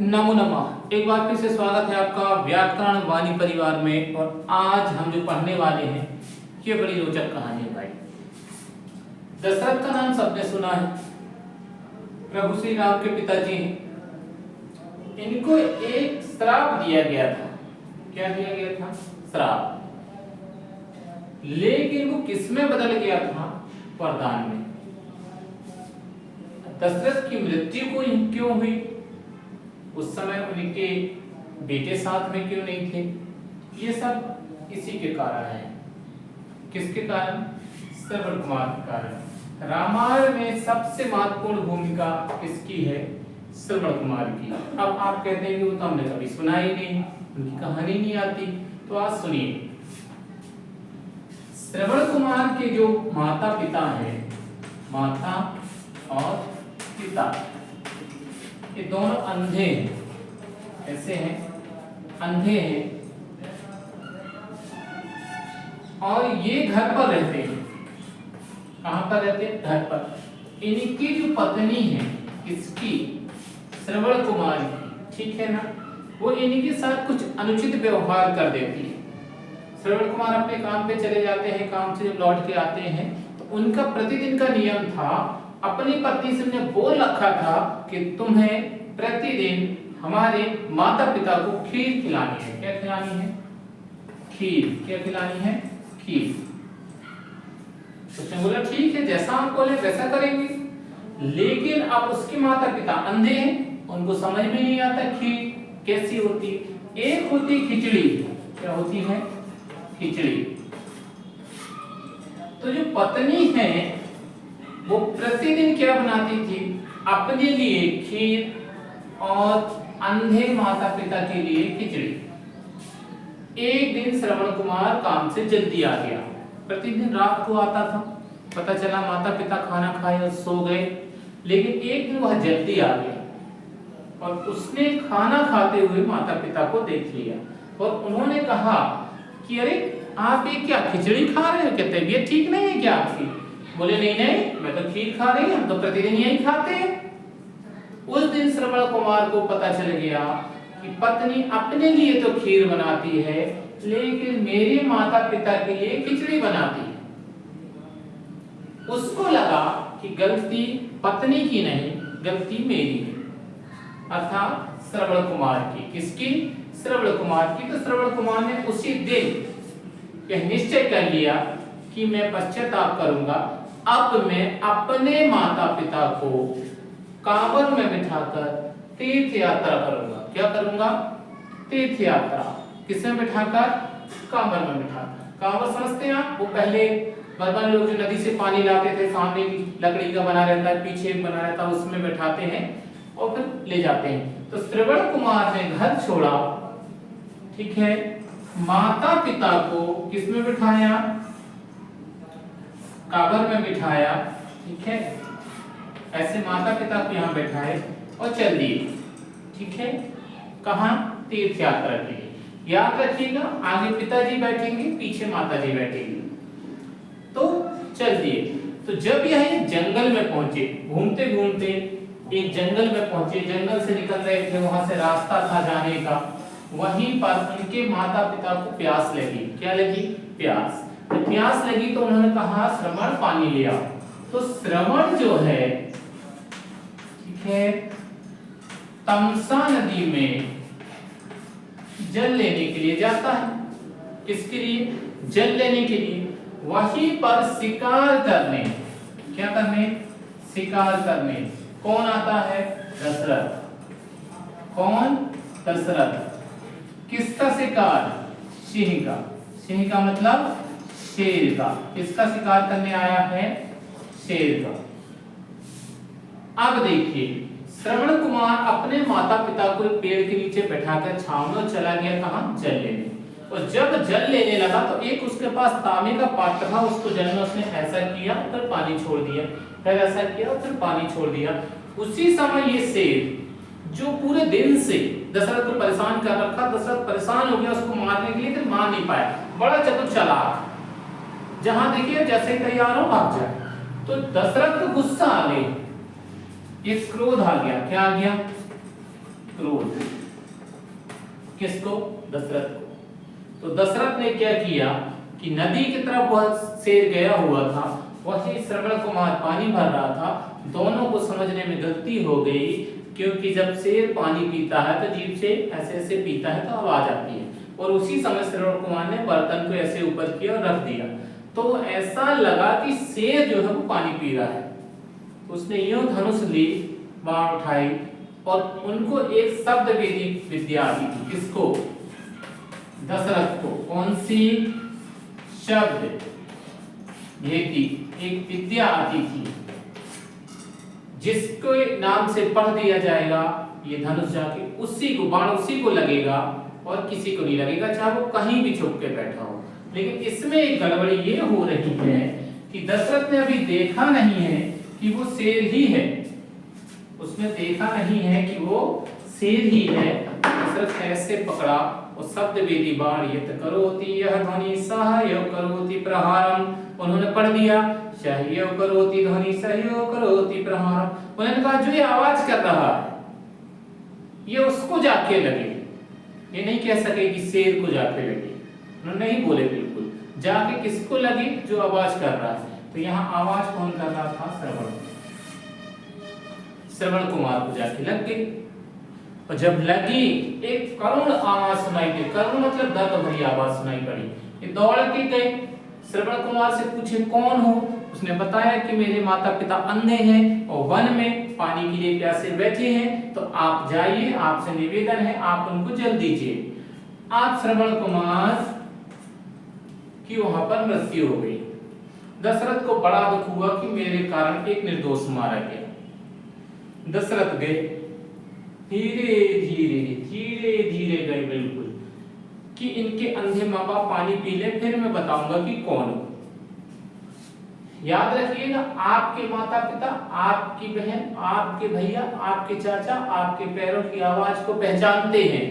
नमो नमः। एक बार फिर से स्वागत है आपका व्याकरण वाणी परिवार में। और आज हम जो पढ़ने वाले हैं ये बड़ी रोचक कहानी है भाई। दशरथ का नाम सबने सुना है, प्रभु श्री राम के पिताजी हैं। इनको एक श्राप दिया गया था। क्या दिया गया था? श्राप। लेकिन वो किसमें बदल गया था? वरदान में। दशरथ की मृत्यु को क्यों हुई? उस समय उनके बेटे साथ में क्यों नहीं थे? ये सब इसी के कारण है। किसके कारण? श्रवण कुमार के कारण। रामायण में सबसे महत्वपूर्ण भूमिका किसकी है? श्रवण कुमार की। अब आप कहते हैं कि वो तो हमने कभी सुना ही नहीं, उनकी कहानी नहीं आती। तो आज सुनिए। श्रवण कुमार के जो माता पिता हैं, माता और पिता, ये दोनों अंधे हैं। कैसे हैं? अंधे हैं। और ये घर पर रहते हैं। कहां पर रहते हैं? घर पर। इनकी जो पत्नी है, इसकी श्रवण कुमार की, ठीक है ना, वो इनके साथ कुछ अनुचित व्यवहार कर देती है। श्रवण कुमार अपने काम पे चले जाते हैं, काम से जब लौट के आते हैं तो उनका प्रतिदिन का नियम था, अपनी पत्नी से उन्हें बोल रखा था कि तुम्हें प्रतिदिन हमारे माता पिता को खीर खिलानी है। क्या खिलानी है? खीर। क्या खिलानी है? खीर। उसने बोला ठीक है, जैसा आप बोले वैसा करेंगे। लेकिन अब उसके माता पिता अंधे हैं, उनको समझ में नहीं आता खीर कैसी होती। एक होती खिचड़ी। क्या होती है? खिचड़ी। तो जो पत्नी है वो प्रतिदिन क्या बनाती थी? अपने लिए खीर और अंधे माता पिता के लिए खिचड़ी। एक दिन श्रवण कुमार काम से जल्दी आ गया। प्रतिदिन रात को आता था, पता चला माता पिता खाना खाए और सो गए। लेकिन एक दिन वह जल्दी आ गया और उसने खाना खाते हुए माता पिता को देख लिया और उन्होंने कहा कि अरे आप ये क्या खिचड़ी खा रहे हो? क्या तबीयत ठीक नहीं है क्या आपकी? बोले नहीं नहीं, मैं तो खीर खा रही हूं, हम तो प्रतिदिन यही खाते हैं। उस दिन श्रवण कुमार को पता चल गया कि पत्नी अपने लिए तो खीर बनाती है, लेकिन मेरे माता पिता के लिए खिचड़ी बनाती है। उसको लगा कि गलती पत्नी की नहीं, गलती मेरी है, अर्थात श्रवण कुमार की। किसकी? श्रवण कुमार की। तो श्रवण कुमार ने उसी दिन यह निश्चय कर लिया कि मैं पश्चाताप करूंगा। अब मैं अपने माता पिता को कांवर में बिठाकर तीर्थ यात्रा करूंगा। क्या करूंगा? तीर्थ यात्रा। किसमें बिठाकर? कांवर में बिठाकर। कांवर समझते हैं आप? वो पहले बर्मन लोग जो नदी से पानी लाते थे, सामने लकड़ी का बना रहता है, पीछे बना रहता है, उसमें बिठाते हैं और फिर ले जाते हैं। तो श्रवण कुमार ने घर छोड़ा, ठीक है, माता पिता को किसमें बिठाया? कांवर में बिठाया, ठीक है। ऐसे माता पिता को यहाँ बैठाए और चल दिए, ठीक है। कहाँ? तीर्थ यात्रा के लिए। याद रखिएगा, आगे पिताजी बैठेंगे, पीछे माताजी बैठेंगे। तो चल दिए। तो जब यह जंगल में पहुंचे, घूमते घूमते एक जंगल में पहुंचे, जंगल से निकल रहे थे, वहां से रास्ता था जाने का। वहीं पर उनके माता पिता को प्यास लगी। क्या लगी? प्यास। तो प्यास लगी तो उन्होंने कहा श्रवण पानी ले आओ। तो श्रवण जो है, ठीक है, तमसा नदी में जल लेने के लिए जाता है। किसके लिए? जल लेने के लिए। वहीं पर शिकार करने। क्या करने? शिकार करने। कौन आता है? दशरथ। कौन? दशरथ। किसका शिकार? सिंह का। सिंह का मतलब शेर का। किसका शिकार करने आया है? शेर का। अब देखिए, श्रवण कुमार अपने माता पिता को एक पेड़ के नीचे बैठाकर छांव में चला गया। कहां? जल लेने। और जब जल लेने लगा तो एक उसके पास तांबे का पात्र था, उसको जल में उसने ऐसा किया, फिर पानी छोड़ दिया, फिर ऐसा किया, फिर पानी छोड़ दिया। उसी समय ये शेर जो पूरे दिन से दशरथ को परेशान कर रखा, दशरथ परेशान हो गया उसको मारने के लिए, फिर मार नहीं पाया। बड़ा चतुर चालाक, जहां देखिए जैसे ही तैयार हो भाग जाए। तो दशरथ को गुस्सा आ गई, एक क्रोध आ गया। क्या आ गया? क्रोध। किसको? दशरथ को। तो दशरथ ने क्या किया कि नदी की तरफ वह शेर गया हुआ था, वही श्रवण कुमार पानी भर रहा था। दोनों को समझने में गलती हो गई, क्योंकि जब शेर पानी पीता है तो जीभ से ऐसे ऐसे पीता है तो आवाज आती है, और उसी समय श्रवण कुमार ने बर्तन को ऐसे ऊपर किया और रख दिया, तो ऐसा लगा कि शेर जो है वो पानी पी रहा है। उसने यूं धनुष ली, बाण उठाई और उनको एक शब्द विद्या दी थी। किसको? दशरथ को। कौन सी शब्द भेदी? एक विद्या आती थी जिसको नाम से पढ़ दिया जाएगा, ये धनुष जाके उसी को, बाण उसी को लगेगा और किसी को नहीं लगेगा, चाहे वो कहीं भी छुप के बैठा हो। लेकिन इसमें एक गड़बड़ी ये हो रही है कि दशरथ ने अभी देखा नहीं है कि वो शेर ही है, उसने देखा नहीं है कि वो शेर ही है। दशरथ ऐसे पकड़ा और शब्द वेदी बाण यत करोति यह ध्वनि सहयोग करोति प्रहारम, उन्होंने पढ़ दिया सहयोग करोति ध्वनि सहयोग करोति प्रहारम। उन्होंने कहा जो ये आवाज कर रहा है ये उसको जाके लगे, ये नहीं कह सके कि शेर को जाके लगे, उन्होंने नहीं बोले बिल्कुल, जाके किसको लगी? जो आवाज कर रहा है। तो यहाँ आवाज कौन कर रहा था? श्रवण कुमार को जाके लग गई। और जब लगी एक करुण आवाज सुनाई दी, करुण मतलब दर्द भरी आवाज सुनाई पड़ी। ये दौड़ के गए, श्रवण कुमार से पूछे कौन हो? उसने बताया कि मेरे माता पिता अंधे हैं और वन में पानी के लिए प्यासे बैठे हैं, तो आप जाइए, आपसे निवेदन है आप उनको जल दीजिए। आप श्रवण कुमार की वहां पर मृत्यु हो गई। दशरथ को बड़ा दुख हुआ कि मेरे कारण एक निर्दोष मारा गया। दशरथ गए, धीरे धीरे धीरे धीरे गए बिल्कुल, कि इनके अंधे माँ बाप पानी पी ले, फिर मैं बताऊंगा कि कौन हो। याद रखिएगा, आपके माता पिता, आपकी बहन, आपके भैया, आपके चाचा आपके पैरों की आवाज को पहचानते हैं।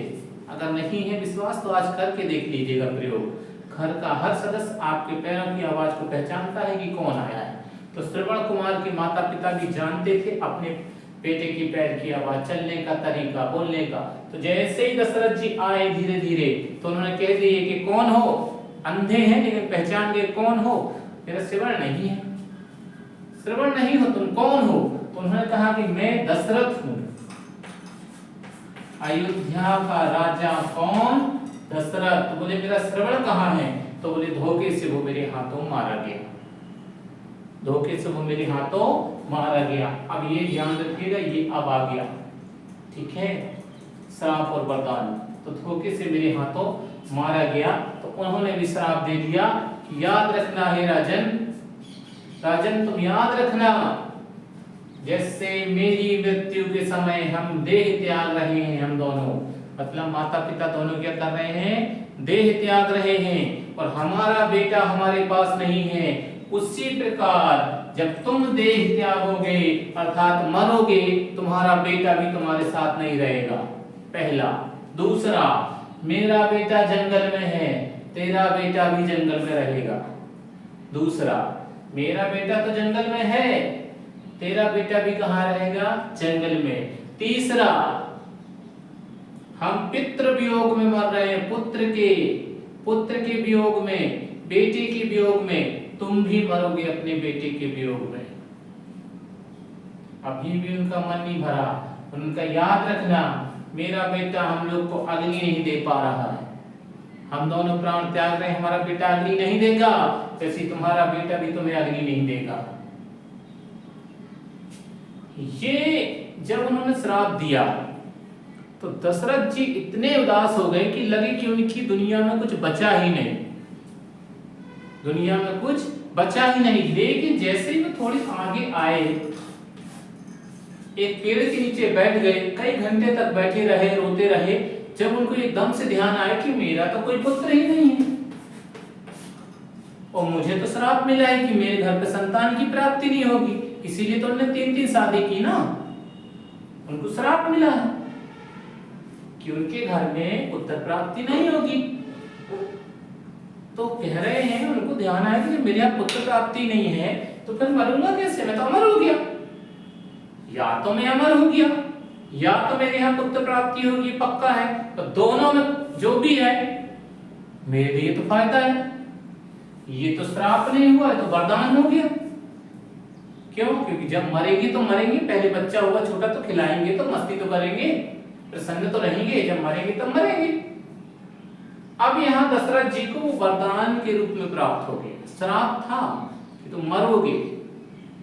अगर नहीं है विश्वास तो आज करके देख लीजिएगा प्रयोग। घर का हर सदस्य आपके पैरों की आवाज को पहचानता है कि कौन आया है। तो श्रवण कुमार के माता पिता भी जानते थे अपने बेटे की पैर की आवाज, चलने का तरीका, बोलने का। तो जैसे ही दशरथ जी आए धीरे धीरे, तो उन्होंने कह दिए कि कौन हो? अंधे हैं लेकिन पहचान गए कौन हो? मेरा श्रवण नहीं है। श्रवण नहीं हो तुम कौन हो? तो उन्होंने कहा कि मैं दशरथ हूं। अयोध्या का राजा कौन? दशरथ। तो बोले मेरा श्रवण कहाँ है? तो बोले धोखे से वो मेरे हाथों मारा गया, धोखे से वो मेरे हाथों मारा गया। अब ये ध्यान रखिएगा, ये अब आ गया, ठीक है, श्राप और वरदान। तो धोखे से मेरे हाथों मारा गया, तो उन्होंने भी श्राप दे दिया कि याद रखना है राजन, राजन तुम याद रखना, जैसे मेरी मृत्यु के समय हम देह त्याग रहे हैं, हम दोनों मतलब माता पिता दोनों क्या कर रहे हैं? देह त्याग रहे हैं, और हमारा बेटा हमारे पास नहीं है। उसी प्रकार जब तुम देह त्यागोगे अर्थात मरोगे, तुम्हारा बेटा भी तुम्हारे साथ नहीं रहेगा, पहला। दूसरा, मेरा बेटा जंगल में है, तेरा बेटा भी जंगल में रहेगा। दूसरा, मेरा बेटा तो जंगल में है, तेरा बेटा भी कहाँ रहेगा? जंगल में। तीसरा, हम पितृ वियोग में मर रहे हैं, पुत्र के वियोग में, बेटे के वियोग में, तुम भी मरोगे अपने बेटे के वियोग में। अभी भी उनका मन नहीं भरा, उनका याद रखना मेरा बेटा हम लोग को अग्नि नहीं दे पा रहा है, हम दोनों प्राण त्याग रहे हैं, हमारा बेटा अग्नि नहीं देगा, जैसे तुम्हारा बेटा भी तुम्हें अग्नि नहीं देगा। ये जब उन्होंने श्राप दिया तो दशरथ जी इतने उदास हो गए कि लगे कि उनकी दुनिया में कुछ बचा ही नहीं, दुनिया में कुछ बचा ही नहीं। लेकिन जैसे ही वो थोड़ी आगे आए, एक पेड़ के नीचे बैठ गए, कई घंटे तक बैठे रहे, रोते रहे। जब उनको एकदम से ध्यान आया कि मेरा तो कोई पुत्र ही नहीं है, और मुझे तो श्राप मिला है कि मेरे घर पे संतान की प्राप्ति नहीं होगी, इसीलिए तो उन्होंने 3-3 शादी की ना, उनको श्राप मिला है कि उनके घर में पुत्र प्राप्ति नहीं होगी। तो कह रहे हैं, उनको ध्यान आया कि मेरे यहाँ पुत्र प्राप्ति नहीं है तो फिर मरूंगा कैसे? मैं तो अमर हो गया, या तो मैं अमर हो गया या तो मेरे यहाँ पुत्र प्राप्ति होगी, पक्का है, तो दोनों में जो भी है मेरे लिए तो फायदा है। ये तो श्राप नहीं हुआ है तो वरदान हो गया। क्यों? क्योंकि जब मरेगी तो मरेंगे, पहले बच्चा होगा छोटा तो खिलाएंगे, तो मस्ती तो करेंगे, प्रसन्न तो रहेंगे, जब मरेंगे तब मरेंगे। अब यहाँ दशरथ जी को वरदान के रूप में प्राप्त हो गया। श्राप था कि तुम मरोगे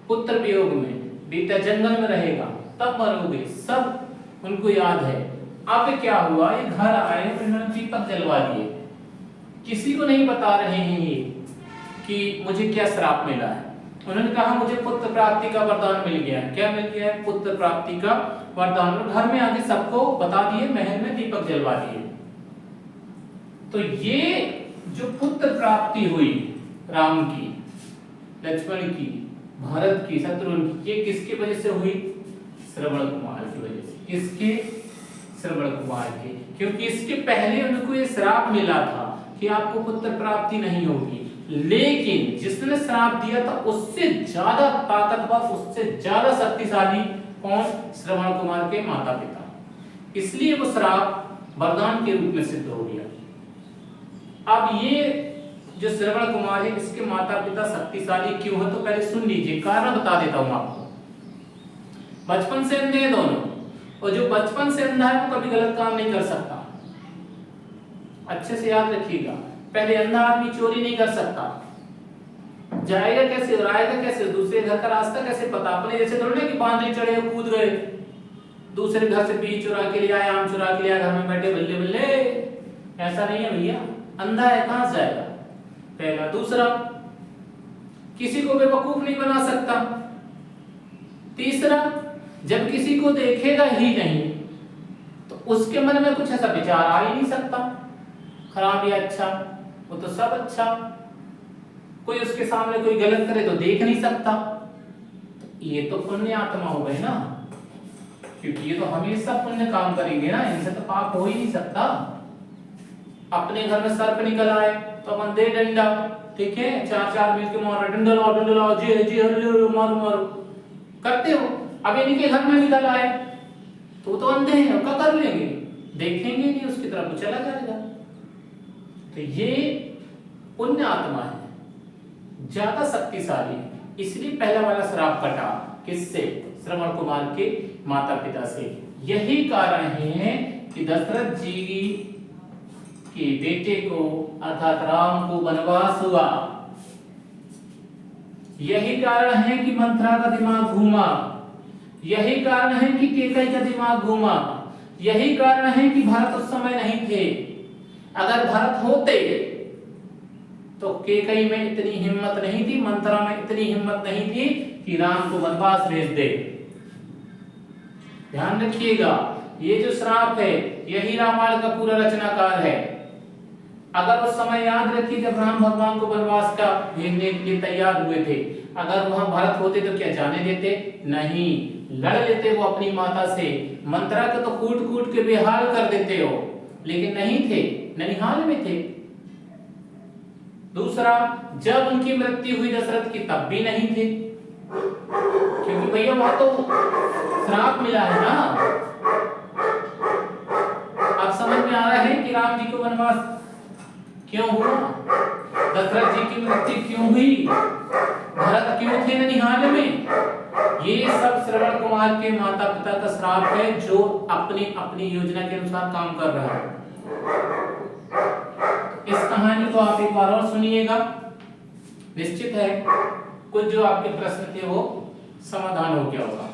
पुत्र वियोग में, बेटा जंगल में रहेगा तब मरोगे, सब उनको याद है। अब क्या हुआ, ये घर आए, उन्होंने दीपक जलवा दिए, किसी को नहीं बता रहे हैं ये कि मुझे क्या श्राप मिला है। उन्होंने कहा मुझे पुत्र प्राप्ति का वरदान मिल गया है। क्या मिल गया है? पुत्र प्राप्ति का वरदान। घर में आके सबको बता दिए, महल में दीपक जलवा दिए। तो ये जो पुत्र प्राप्ति हुई राम की, लक्ष्मण की, भरत की, शत्रुघ्न की, ये किसकी वजह से हुई? श्रवण कुमार की वजह से। किसके? श्रवण कुमार के। क्योंकि इसके पहले उनको ये श्राप मिला था कि आपको पुत्र प्राप्ति नहीं होगी, लेकिन जिसने श्राप दिया था उससे ज्यादा ताकतवर, उससे ज्यादा शक्तिशाली कौन? श्रवण कुमार के माता पिता। इसलिए वो श्राप वरदान के रूप में सिद्ध हो गया। अब ये जो श्रवण कुमार है, इसके माता पिता शक्तिशाली क्यों है? तो पहले सुन लीजिए, कारण बता देता हूं आपको। बचपन से अंधे हैं दोनों, और जो बचपन से अंधा है वो कभी गलत काम नहीं कर सकता। अच्छे से याद रखिएगा, पहले अंधा आदमी चोरी नहीं कर सकता, जाएगा कैसे और आएगा कैसे, दूसरे घर का रास्ता कैसे पता? अपने जैसे थोड़ी ना कि बांधे चढ़े कूद गए, दूसरे घर से बीज चुरा के ले आए, आम चुरा के ले आए, घर में बैठे बल्ले बल्ले, ऐसा नहीं है भैया। अंधा है, कहां से जाएगा? पहला। दूसरा, किसी को बेवकूफ नहीं बना सकता। तीसरा, जब किसी को देखेगा ही नहीं तो उसके मन में कुछ ऐसा विचार आ ही नहीं सकता, खराब या अच्छा, वो तो सब अच्छा। कोई उसके सामने कोई गलत करे तो देख नहीं सकता। तो ये तो पुण्य आत्मा हो गए ना, क्योंकि ये तो हमेशा पुण्य काम करेंगे ना, इनसे तो पाप हो ही नहीं सकता। अपने घर में सर्प निकल आए तो अपन दे डंडा, ठीक है, चार चार मिलके मारो, डंडा लाओ, जी जी मारो मारो करते हो। अब इनके घर में निकल आए तो अंधे हैं, क्या कर लेंगे? देखेंगे नहीं उसकी तरफ, तो चला जाएगा। तो ये पुण्य आत्मा है, ज्यादा शक्तिशाली, इसलिए पहला वाला श्राप कटा। किससे? श्रवण कुमार के माता पिता से। यही कारण है कि दशरथ जी के बेटे को अर्थात राम को वनवास हुआ। यही कारण है कि मंथरा का दिमाग घूमा, यही कारण है कि केकई का दिमाग घूमा, यही कारण है कि भरत उस समय नहीं थे। अगर भरत होते तो केकई में इतनी हिम्मत नहीं थी, मंथरा में इतनी हिम्मत नहीं थी कि राम को वनवास भेज दे। ध्यान रखिएगा, ये जो श्राप है यही रामायण का पूरा रचनाकार है। अगर उस समय याद रखिए जब राम भगवान को वनवास का भेजने के लिए तैयार हुए थे, अगर वहां भरत होते तो क्या जाने देते? नहीं, लड़ लेते वो अपनी माता से, मंत्रा को तो कूट कूट के बेहाल कर देते हो, लेकिन नहीं थे, ननिहाल में थे। दूसरा, जब उनकी मृत्यु हुई दशरथ की तब भी नहीं थे, क्योंकि भैया वहां तो श्राप मिला है ना। अब समझ में आ रहा है कि राम जी को वनवास क्यों हुआ, दशरथ जी की मृत्यु क्यों हुई, भरत क्यों थे ननिहाल में। ये सब श्रवण कुमार के माता पिता का श्राप है, जो अपनी अपनी योजना के अनुसार काम कर रहा है। इस कहानी को आप एक बार और सुनिएगा, निश्चित है कुछ जो आपके प्रश्न थे वो समाधान हो गया होगा।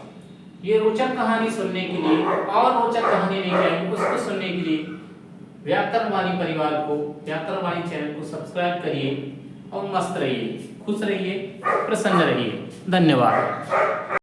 ये रोचक कहानी सुनने के लिए और रोचक कहानी नहीं चाहिए, उसको सुनने के लिए व्याकरण वाणी परिवार को, व्याकरण वाणी चैनल को सब्सक्राइब करिए और मस्त रहिए, खुश रहिए, प्रसन्न रहिए। धन्यवाद।